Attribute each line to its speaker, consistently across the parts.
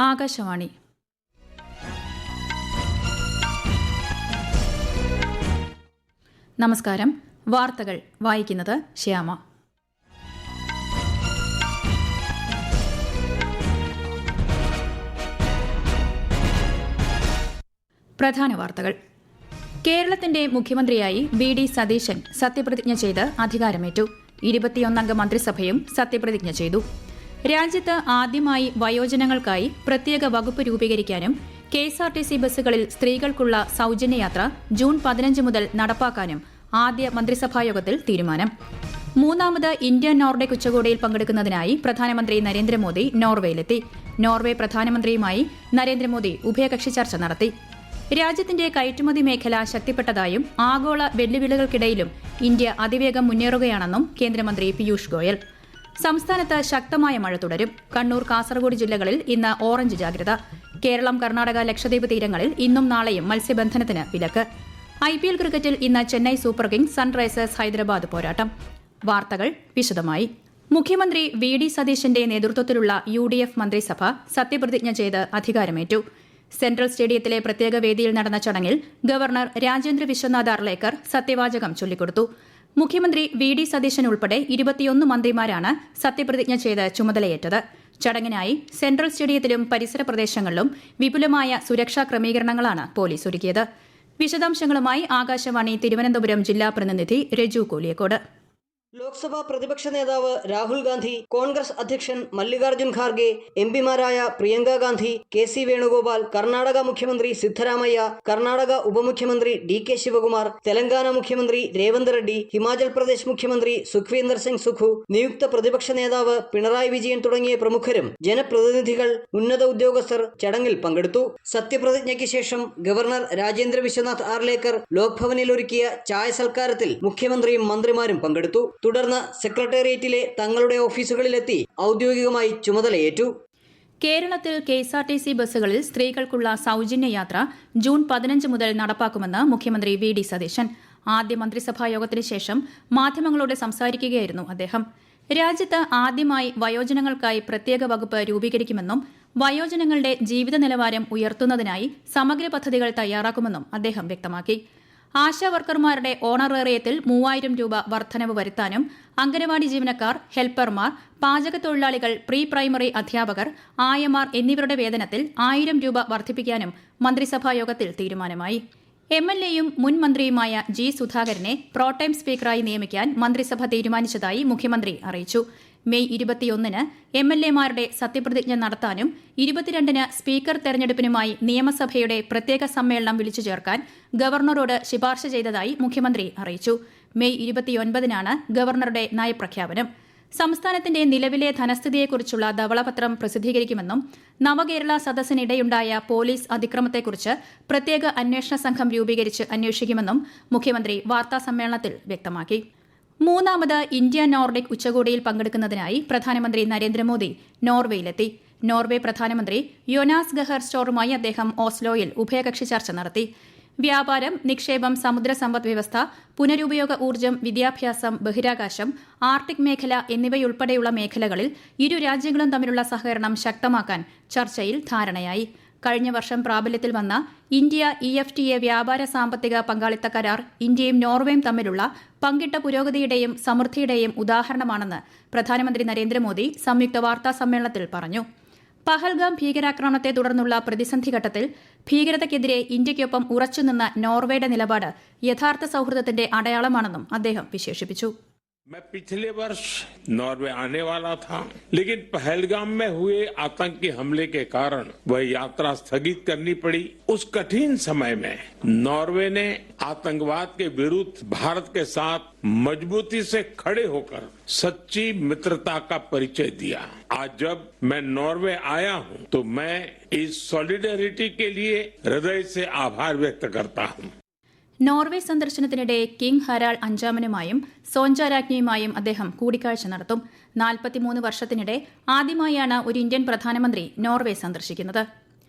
Speaker 1: ആകാശവാണി. നമസ്കാരം. വാർത്തകൾ വായിക്കുന്നത് ശ്യാമ. പ്രധാന വാർത്തകൾ. കേരളത്തിന്റെ മുഖ്യമന്ത്രിയായി വി.ഡി. സതീശൻ സത്യപ്രതിജ്ഞ ചെയ്ത് അധികാരമേറ്റു. 21 മന്ത്രിസഭയും സത്യപ്രതിജ്ഞ ചെയ്തു. രാജ്യത്ത് ആദ്യമായി വയോജനങ്ങൾക്കായി പ്രത്യേക വകുപ്പ് രൂപീകരിക്കാനും കെഎസ്ആർടിസി ബസ്സുകളിൽ സ്ത്രീകൾക്കുള്ള സൌജന്യയാത്ര ജൂൺ 15 മുതൽ നടപ്പാക്കാനും ആദ്യ മന്ത്രിസഭായോഗത്തിൽ തീരുമാനം. 3ാമത് ഇന്ത്യ നോർഡിക് ഉച്ചകോടിയിൽ പങ്കെടുക്കുന്നതിനായി പ്രധാനമന്ത്രി നരേന്ദ്രമോദി നോർവേയിലെത്തി. നോർവെ പ്രധാനമന്ത്രിയുമായി നരേന്ദ്രമോദി ഉഭയകക്ഷി ചർച്ച നടത്തി. രാജ്യത്തിന്റെ കയറ്റുമതി മേഖല ശക്തിപ്പെട്ടതായും ആഗോള വെല്ലുവിളികൾക്കിടയിലും ഇന്ത്യ അതിവേഗം മുന്നേറുകയാണെന്നും കേന്ദ്രമന്ത്രി പീയൂഷ് ഗോയൽ. സംസ്ഥാനത്ത് ശക്തമായ മഴ തുടരും. കണ്ണൂർ, കാസർഗോഡ് ജില്ലകളിൽ ഇന്ന് ഓറഞ്ച് ജാഗ്രത. കേരളം, കർണാടക, ലക്ഷദ്വീപ് തീരങ്ങളിൽ ഇന്നും നാളെയും മത്സ്യബന്ധനത്തിന് വിലക്ക്. IPL ക്രിക്കറ്റിൽ ഇന്ന് Chennai super Kings Sunrisers Hyderabad പോരാട്ടം. വാർത്തകൾ വിശദമായി. മുഖ്യമന്ത്രി വി.ഡി. സതീശന്റെ നേതൃത്വത്തിലുള്ള UDF മന്ത്രിസഭ സത്യപ്രതിജ്ഞ ചെയ്ത് അധികാരമേറ്റു. സെൻട്രൽ സ്റ്റേഡിയത്തിലെ പ്രത്യേക വേദിയിൽ നടന്ന ചടങ്ങിൽ ഗവർണർ രാജേന്ദ്ര വിശ്വനാഥ് അർലേക്കർ സത്യവാചകം ചൊല്ലിക്കൊടുത്തു. മുഖ്യമന്ത്രി വി.ഡി. സതീശൻ ഉൾപ്പെടെ 21 മന്ത്രിമാരാണ് സത്യപ്രതിജ്ഞ ചെയ്ത് ചുമതലയേറ്റത്. ചടങ്ങിനായി സെൻട്രൽ സ്റ്റേഡിയത്തിലും പരിസര പ്രദേശങ്ങളിലും വിപുലമായ സുരക്ഷാ ക്രമീകരണങ്ങളാണ് പോലീസ് ഒരുക്കിയത്. വിശദാംശങ്ങളുമായി ആകാശവാണി തിരുവനന്തപുരം ജില്ലാ പ്രതിനിധി രജു കോലിയക്കോട്.
Speaker 2: ലോക്സഭാ പ്രതിപക്ഷ നേതാവ് രാഹുൽ ഗാന്ധി, കോൺഗ്രസ് അധ്യക്ഷൻ മല്ലികാർജ്ജുൻ ഖാർഗെ, എംപിമാരായ പ്രിയങ്ക ഗാന്ധി, KC വേണുഗോപാൽ, കർണാടക മുഖ്യമന്ത്രി സിദ്ധരാമയ്യ, കർണാടക ഉപമുഖ്യമന്ത്രി DK ശിവകുമാർ, തെലങ്കാന മുഖ്യമന്ത്രി രേവന്ത് റെഡ്ഡി, ഹിമാചൽ പ്രദേശ് മുഖ്യമന്ത്രി സുഖ്വീന്ദർ സിംഗ് സുഖു, നിയുക്ത പ്രതിപക്ഷ നേതാവ് പിണറായി വിജയൻ തുടങ്ങിയ പ്രമുഖരും ജനപ്രതിനിധികൾ, ഉന്നത ഉദ്യോഗസ്ഥർ ചടങ്ങിൽ പങ്കെടുത്തു. സത്യപ്രതിജ്ഞയ്ക്ക് ശേഷം ഗവർണർ രാജേന്ദ്ര വിശ്വനാഥ് ആർലേക്കർ ലോക്ഭവനിൽ ഒരുക്കിയ ചായ സൽക്കാരത്തിൽ മുഖ്യമന്ത്രിയും മന്ത്രിമാരും പങ്കെടുത്തു. തുടർന്ന് സെക്രട്ടേറിയറ്റിലെ തങ്ങളുടെ ഓഫീസുകളിലെത്തി ഔദ്യോഗികമായി ചുമതലയേറ്റു.
Speaker 1: കേരളത്തിൽ കെഎസ്ആർടിസി ബസ്സുകളിൽ സ്ത്രീകൾക്കുള്ള സൌജന്യയാത്ര ജൂൺ 15 മുതൽ നടപ്പാക്കുമെന്ന് മുഖ്യമന്ത്രി വി.ഡി. സതീശൻ. ആദ്യ മന്ത്രിസഭായോഗത്തിന് ശേഷം മാധ്യമങ്ങളോട് സംസാരിക്കുകയായിരുന്നു അദ്ദേഹം. രാജ്യത്ത് ആദ്യമായി വയോജനങ്ങൾക്കായി പ്രത്യേക വകുപ്പ് രൂപീകരിക്കുമെന്നും വയോജനങ്ങളുടെ ജീവിത നിലവാരം ഉയർത്തുന്നതിനായി സമഗ്ര പദ്ധതികൾ തയ്യാറാക്കുമെന്നും അദ്ദേഹം വ്യക്തമാക്കി. ആശാവർക്കർമാരുടെ ഓണറേറിയത്തിൽ 3000 രൂപ വർധനവ് വരുത്താനും അംഗനവാടി ജീവനക്കാർ, ഹെൽപ്പർമാർ, പാചകത്തൊഴിലാളികൾ, പ്രീ പ്രൈമറി അധ്യാപകർ, ആയമാർ എന്നിവരുടെ വേതനത്തിൽ 1000 രൂപ വർദ്ധിപ്പിക്കാനും മന്ത്രിസഭായോഗത്തിൽ തീരുമാനമായി. MLAയും മുൻ മന്ത്രിയുമായ G. സുധാകരനെ പ്രോടൈം സ്പീക്കറായി നിയമിക്കാൻ മന്ത്രിസഭ തീരുമാനിച്ചതായി മുഖ്യമന്ത്രി അറിയിച്ചു. മെയ് 21-ന് MLAമാരുടെ സത്യപ്രതിജ്ഞ നടത്താനും 22-ന് സ്പീക്കർ തെരഞ്ഞെടുപ്പിനുമായി നിയമസഭയുടെ പ്രത്യേക സമ്മേളനം വിളിച്ചു ചേർക്കാൻ ഗവർണറോട് ശുപാർശ ചെയ്തതായി മുഖ്യമന്ത്രി അറിയിച്ചു. മെയ് 29-നാണ് ഗവർണറുടെ നയപ്രഖ്യാപനം. സംസ്ഥാനത്തിന്റെ നിലവിലെ ധനസ്ഥിതിയെക്കുറിച്ചുള്ള ധവളപത്രം പ്രസിദ്ധീകരിക്കുമെന്നും നവകേരള സദസ്സിനിടെയുണ്ടായ പോലീസ് അതിക്രമത്തെക്കുറിച്ച് പ്രത്യേക അന്വേഷണ സംഘം രൂപീകരിച്ച് അന്വേഷിക്കുമെന്നും മുഖ്യമന്ത്രി വാർത്താസമ്മേളനത്തിൽ വ്യക്തമാക്കി. 3ാമത് ഇന്ത്യ നോർഡിക് ഉച്ചകോടിയിൽ പങ്കെടുക്കുന്നതിനായി പ്രധാനമന്ത്രി നരേന്ദ്രമോദി നോർവേയിലെത്തി. നോർവെ പ്രധാനമന്ത്രി യോനാസ് ഗഹർ സ്റ്റോറുമായി അദ്ദേഹം ഓസ്ലോയിൽ ഉഭയകക്ഷി ചർച്ച നടത്തി. വ്യാപാരം, നിക്ഷേപം, സമുദ്ര സമ്പദ് വ്യവസ്ഥ, പുനരുപയോഗ ഊർജ്ജം, വിദ്യാഭ്യാസം, ബഹിരാകാശം, ആർട്ടിക് മേഖല എന്നിവയുൾപ്പെടെയുള്ള മേഖലകളിൽ ഇരു രാജ്യങ്ങളും തമ്മിലുള്ള സഹകരണം ശക്തമാക്കാൻ ചർച്ചയിൽ ധാരണയായി. കഴിഞ്ഞ വർഷം പ്രാബല്യത്തിൽ വന്ന ഇന്ത്യ EFTA വ്യാപാര സാമ്പത്തിക പങ്കാളിത്ത കരാർ ഇന്ത്യയും നോർവേയും തമ്മിലുള്ള പങ്കിട്ട പുരോഗതിയുടെയും സമൃദ്ധിയുടെയും ഉദാഹരണമാണെന്ന് പ്രധാനമന്ത്രി നരേന്ദ്രമോദി സംയുക്ത വാർത്താ സമ്മേളനത്തിൽ പറഞ്ഞു. പഹൽഗാം ഭീകരാക്രമണത്തെ തുടർന്നുള്ള പ്രതിസന്ധി ഘട്ടത്തിൽ ഭീകരതയ്ക്കെതിരെ ഇന്ത്യയ്ക്കൊപ്പം ഉറച്ചുനിന്ന നോർവേയുടെ നിലപാട് യഥാർത്ഥ സൌഹൃദത്തിന്റെ അടയാളമാണെന്നും അദ്ദേഹം വിശേഷിപ്പിച്ചു.
Speaker 3: मैं पिछले वर्ष नॉर्वे आने वाला था, लेकिन पहलगाम में हुए आतंकी हमले के कारण वह यात्रा स्थगित करनी पड़ी. उस कठिन समय में नॉर्वे ने आतंकवाद के विरुद्ध भारत के साथ मजबूती से खड़े होकर सच्ची मित्रता का परिचय दिया. आज जब मैं नॉर्वे आया हूं तो मैं इस सॉलिडेरिटी के लिए हृदय से आभार व्यक्त करता हूं.
Speaker 1: നോർവെ സന്ദർശനത്തിനിടെ കിങ് ഹരാൾഡ് അഞ്ചാമനുമായും സോഞ്ച രാജ്ഞിയുമായും അദ്ദേഹം കൂടിക്കാഴ്ച നടത്തും. 43 വർഷത്തിനിടെ ആദ്യമായാണ് ഒരു ഇന്ത്യൻ പ്രധാനമന്ത്രി നോർവെ സന്ദർശിക്കുന്നത്.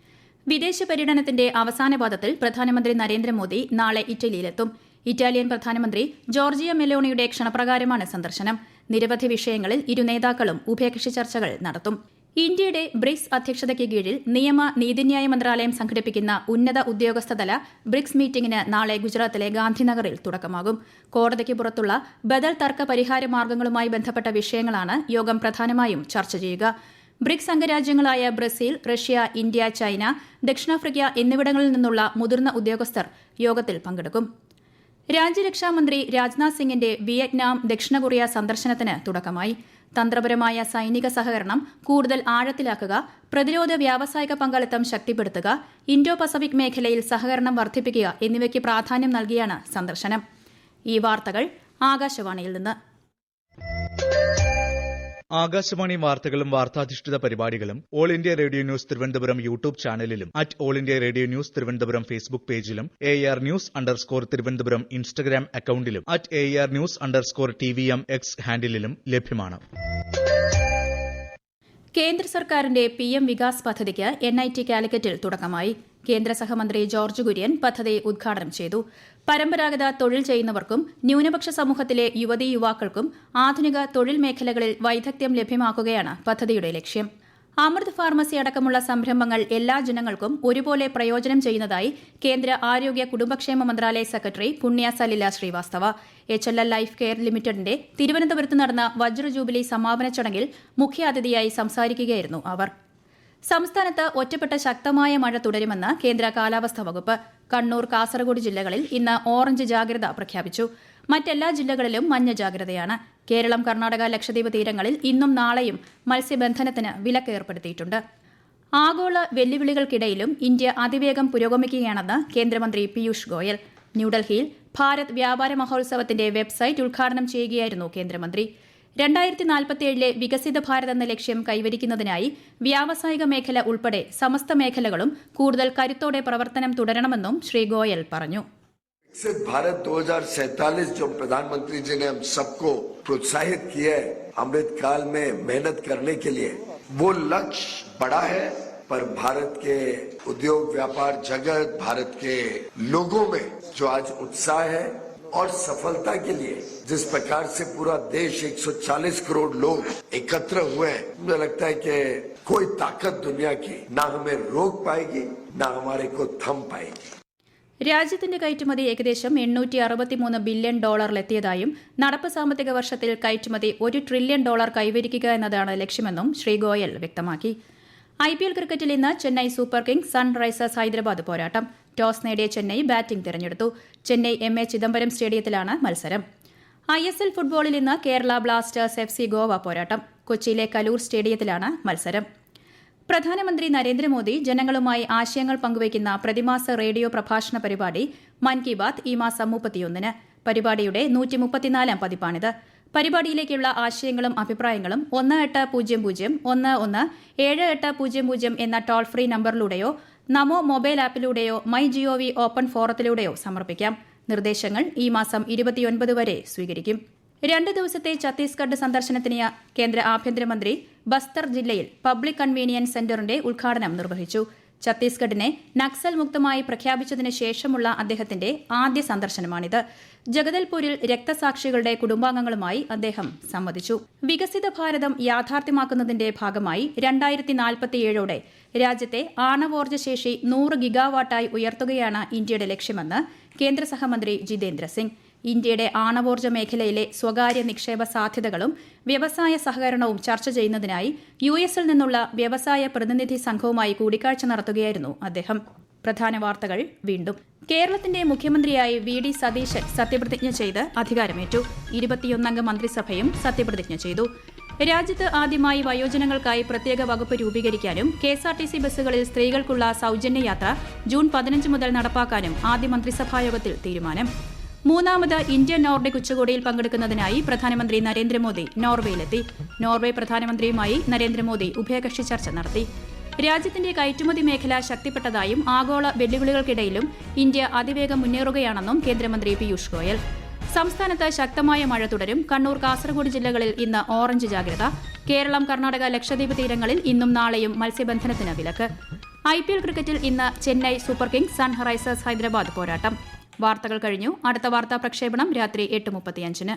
Speaker 1: വിദേശ പര്യടനത്തിന്റെ അവസാന പാദത്തിൽ പ്രധാനമന്ത്രി നരേന്ദ്രമോദി നാളെ ഇറ്റലിയിലെത്തും. ഇറ്റാലിയൻ പ്രധാനമന്ത്രി ജോർജിയ മെലോണിയുടെ ക്ഷണപ്രകാരമാണ് സന്ദർശനം. നിരവധി വിഷയങ്ങളിൽ ഇരു നേതാക്കളും ഉഭയകക്ഷി ചർച്ചകൾ നടത്തും. ഇന്ത്യയുടെ ബ്രിക്സ് അധ്യക്ഷതയ്ക്ക് കീഴിൽ നിയമ നീതിന്യായ മന്ത്രാലയം സംഘടിപ്പിക്കുന്ന ഉന്നത ഉദ്യോഗസ്ഥതല ബ്രിക്സ് മീറ്റിംഗിന് നാളെ ഗുജറാത്തിലെ ഗാന്ധിനഗറിൽ തുടക്കമാകും. കോടതിക്ക് പുറത്തുള്ള ബദൽ തർക്ക പരിഹാര മാർഗങ്ങളുമായി ബന്ധപ്പെട്ട വിഷയങ്ങളാണ് യോഗം പ്രധാനമായും ചർച്ച ചെയ്യുക. ബ്രിക്സ് അംഗരാജ്യങ്ങളായ ബ്രസീൽ, റഷ്യ, ഇന്ത്യ, ചൈന, ദക്ഷിണാഫ്രിക്ക എന്നിവിടങ്ങളിൽ നിന്നുള്ള മുതിർന്ന ഉദ്യോഗസ്ഥർ യോഗത്തിൽ പങ്കെടുക്കും. രാജ്യരക്ഷാമന്ത്രി രാജ്നാഥ് സിംഗിന്റെ വിയറ്റ്നാം, ദക്ഷിണ കൊറിയ സന്ദർശനത്തിന് തുടക്കമായി. തന്ത്രപരമായ സൈനിക സഹകരണം കൂടുതൽ ആഴത്തിലാക്കുക, പ്രതിരോധ വ്യാവസായിക പങ്കാളിത്തം ശക്തിപ്പെടുത്തുക, ഇൻഡോ പസഫിക് മേഖലയിൽ സഹകരണം വർദ്ധിപ്പിക്കുക എന്നിവയ്ക്ക് പ്രാധാന്യം നൽകിയാണ് സന്ദർശനം. ഈ വാർത്തകൾ ആകാശവാണിയിൽ നിന്ന്.
Speaker 4: ആകാശവാണി വാർത്തകളും വാർത്താധിഷ്ഠിത പരിപാടികളും all India radio news Thiruvananthapuram YouTube ചാനലിലും all India radio news Thiruvananthapuram Facebook പേജിലും AR News_ തിരുവനന്തപുരം ഇൻസ്റ്റഗ്രാം അക്കൌണ്ടിലും AR News_TVM X ഹാൻഡിലും ലഭ്യമാണ്.
Speaker 1: കേന്ദ്ര സർക്കാരിന്റെ PM വികാസ് പദ്ധതിക്ക് NIT കാലിക്കറ്റിൽ തുടക്കമായി. കേന്ദ്ര സഹമന്ത്രി ജോർജ് കുര്യൻ പദ്ധതി ഉദ്ഘാടനം ചെയ്തു. പരമ്പരാഗത തൊഴിൽ ചെയ്യുന്നവർക്കും ന്യൂനപക്ഷ സമൂഹത്തിലെ യുവതീ യുവാക്കൾക്കും ആധുനിക തൊഴിൽ മേഖലകളിൽ വൈദഗ്ധ്യം ലഭ്യമാക്കുകയാണ് പദ്ധതിയുടെ ലക്ഷ്യം. അമൃത് ഫാർമസി അടക്കമുള്ള സംരംഭങ്ങൾ എല്ലാ ജനങ്ങൾക്കും ഒരുപോലെ പ്രയോജനം ചെയ്യുന്നതായി കേന്ദ്ര ആരോഗ്യ കുടുംബക്ഷേമ മന്ത്രാലയ സെക്രട്ടറി പുണ്യ Salila Srivastava. HLL life care ലിമിറ്റഡിന്റെ തിരുവനന്തപുരത്ത് നടന്ന വജ്ര ജൂബിലി സമാപന ചടങ്ങിൽ മുഖ്യാതിഥിയായി സംസാരിക്കുകയായിരുന്നു അവർ. സംസ്ഥാനത്ത് ഒറ്റപ്പെട്ട ശക്തമായ മഴ തുടരുമെന്ന് കേന്ദ്ര കാലാവസ്ഥാ വകുപ്പ്. കണ്ണൂർ, കാസർഗോഡ് ജില്ലകളിൽ ഇന്ന് ഓറഞ്ച് ജാഗ്രത പ്രഖ്യാപിച്ചു. മറ്റെല്ലാ ജില്ലകളിലും മഞ്ഞ ജാഗ്രതയാണ്. കേരളം, കർണാടക, ലക്ഷദ്വീപ് തീരങ്ങളിൽ ഇന്നും നാളെയും മത്സ്യബന്ധനത്തിന് വിലക്ക് ഏർപ്പെടുത്തിയിട്ടുണ്ട്. ആഗോള വെല്ലുവിളികൾക്കിടയിലും ഇന്ത്യ അതിവേഗം പുരോഗമിക്കുകയാണെന്ന് കേന്ദ്രമന്ത്രി പീയൂഷ് ഗോയൽ. ന്യൂഡൽഹിയിൽ ഭാരത് വ്യാപാര മഹോത്സവത്തിന്റെ വെബ്സൈറ്റ് ഉദ്ഘാടനം ചെയ്യുകയായിരുന്നു കേന്ദ്രമന്ത്രി. 2047 വികസിത ഭാരത് എന്ന ലക്ഷ്യം കൈവരിക്കുന്നതിനായി വ്യാവസായിക മേഖല ഉൾപ്പെടെ സമസ്ത മേഖലകളും കൂടുതൽ കരുത്തോടെ പ്രവർത്തനം തുടരണമെന്നും ശ്രീ ഗോയൽ പറഞ്ഞു.
Speaker 5: विकसित भारत 2047 जो प्रधानमंत्री जी ने हम सबको प्रोत्साहित किया है अमृत काल में मेहनत करने के लिए, वो लक्ष्य बड़ा है, पर भारत के उद्योग व्यापार जगत, भारत के लोगों में जो आज उत्साह है और सफलता के लिए जिस प्रकार से पूरा देश 140 करोड़ लोग एकत्र हुए हैं, मुझे लगता है कि कोई ताकत दुनिया की ना हमें रोक पाएगी ना हमारे को थम पाएगी.
Speaker 1: രാജ്യത്തിന്റെ കയറ്റുമതി ഏകദേശം $863 ബില്യൺ എത്തിയതായും നടപ്പ് സാമ്പത്തിക വർഷത്തിൽ കയറ്റുമതി $1 ട്രില്യൺ കൈവരിക്കുക എന്നതാണ് ലക്ഷ്യമെന്നും ശ്രീ ഗോയൽ വ്യക്തമാക്കി. IPL ക്രിക്കറ്റിൽ ഇന്ന് Chennai super Kings Sunrisers Hyderabad പോരാട്ടം. ടോസ് നേടിയ ചെന്നൈ ബാറ്റിംഗ് തിരഞ്ഞെടുത്തു. ചെന്നൈ MA ചിദംബരം സ്റ്റേഡിയത്തിലാണ് മത്സരം. ISL ഫുട്ബോളിൽ ഇന്ന് കേരള ബ്ലാസ്റ്റേഴ്സ് FC ഗോവ പോരാട്ടം. കൊച്ചിയിലെ കലൂർ സ്റ്റേഡിയത്തിലാണ് മത്സരം. പ്രധാനമന്ത്രി നരേന്ദ്രമോദി ജനങ്ങളുമായി ആശയങ്ങൾ പങ്കുവയ്ക്കുന്ന പ്രതിമാസ റേഡിയോ പ്രഭാഷണ പരിപാടി മൻ കി ബാത്ത് ഈ മാസം 31-ന്. പരിപാടിയുടെ 134-ാം പതിപ്പാണിത്. പരിപാടിയിലേക്കുള്ള ആശയങ്ങളും അഭിപ്രായങ്ങളും 1800-11-7800 എന്ന ടോൾ ഫ്രീ നമ്പറിലൂടെയോ നമോ മൊബൈൽ ആപ്പിലൂടെയോ MyGov ഓപ്പൺ ഫോറത്തിലൂടെയോ സമർപ്പിക്കാം. നിർദ്ദേശങ്ങൾ ഈ മാസം 29 വരെ സ്വീകരിക്കും. 2 ദിവസത്തെ ഛത്തീസ്ഗഡ് സന്ദർശനത്തിന് കേന്ദ്ര ആഭ്യന്തരമന്ത്രി ബസ്തർ ജില്ലയിൽ പബ്ലിക് കൺവീനിയൻസ് സെന്ററിന്റെ ഉദ്ഘാടനം നിർവഹിച്ചു. ഛത്തീസ്ഗഡിനെ നക്സൽ മുക്തമായി പ്രഖ്യാപിച്ചതിന് ശേഷമുള്ള അദ്ദേഹത്തിന്റെ ആദ്യ സന്ദർശനമാണിത്. ജഗദൽപൂരിൽ രക്തസാക്ഷികളുടെ കുടുംബാംഗങ്ങളുമായി അദ്ദേഹം സംവദിച്ചു. വികസിത ഭാരതം യാഥാർത്ഥ്യമാക്കുന്നതിന്റെ ഭാഗമായി 2047ഓടെ രാജ്യത്തെ ആണവോർജ്ജ ശേഷി 100 ഗിഗാവാട്ടായി ഉയർത്തുകയാണ് ഇന്ത്യയുടെ ലക്ഷ്യമെന്ന് കേന്ദ്ര സഹമന്ത്രി ജിതേന്ദ്ര സിംഗ്. ഇന്ത്യയുടെ ആണവോർജ്ജ മേഖലയിലെ സ്വകാര്യ നിക്ഷേപ സാധ്യതകളും വ്യവസായ സഹകരണവും ചർച്ച ചെയ്യുന്നതിനായി US-ൽ നിന്നുള്ള വ്യവസായ പ്രതിനിധി സംഘവുമായി കൂടിക്കാഴ്ച നടത്തുകയായിരുന്നു അദ്ദേഹം. പ്രധാന വാർത്തകൾ വീണ്ടും. കേരളത്തിന്റെ മുഖ്യമന്ത്രിയായി VD സതീശൻ സത്യപ്രതിജ്ഞ ചെയ്ത് അധികാരമേറ്റു. 21-അംഗ മന്ത്രിസഭയും സത്യപ്രതിജ്ഞ ചെയ്തു. രാജ്യത്ത് ആദ്യമായി വയോജനങ്ങൾക്കായി പ്രത്യേക വകുപ്പ് രൂപീകരിക്കാനും KSRTC ബസ്സുകളിൽ സ്ത്രീകൾക്കുള്ള സൌജന്യ യാത്ര ജൂൺ 15 മുതൽ നടപ്പാക്കാനും ആദ്യ മന്ത്രിസഭായോഗത്തിൽ തീരുമാനം. 3ാമത് ഇന്ത്യ നോർഡിക് ഉച്ചകോടിയിൽ പങ്കെടുക്കുന്നതിനായി പ്രധാനമന്ത്രി നരേന്ദ്രമോദി നോർവേയിലെത്തി. നോർവേ പ്രധാനമന്ത്രിയുമായി നരേന്ദ്രമോദി ഉഭയകക്ഷി ചർച്ച നടത്തി. രാജ്യത്തിന്റെ കയറ്റുമതി മേഖല ശക്തിപ്പെട്ടതായും ആഗോള വെല്ലുവിളികൾക്കിടയിലും ഇന്ത്യ അതിവേഗം മുന്നേറുകയാണെന്നും കേന്ദ്രമന്ത്രി പീയൂഷ് ഗോയൽ. സംസ്ഥാനത്ത് ശക്തമായ മഴ തുടരും. കണ്ണൂർ, കാസർഗോഡ് ജില്ലകളിൽ ഇന്ന് ഓറഞ്ച് ജാഗ്രത. കേരളം, കർണാടക, ലക്ഷദ്വീപ് തീരങ്ങളിൽ ഇന്നും നാളെയും മത്സ്യബന്ധനത്തിന് വിലക്ക്. IPL ക്രിക്കറ്റിൽ ഇന്ന് Chennai super Kings Sunrisers Hyderabad പോരാട്ടം. വാർത്തകൾ കഴിഞ്ഞു. അടുത്ത വാർത്താ പ്രക്ഷേപണം രാത്രി 8:35-ന്.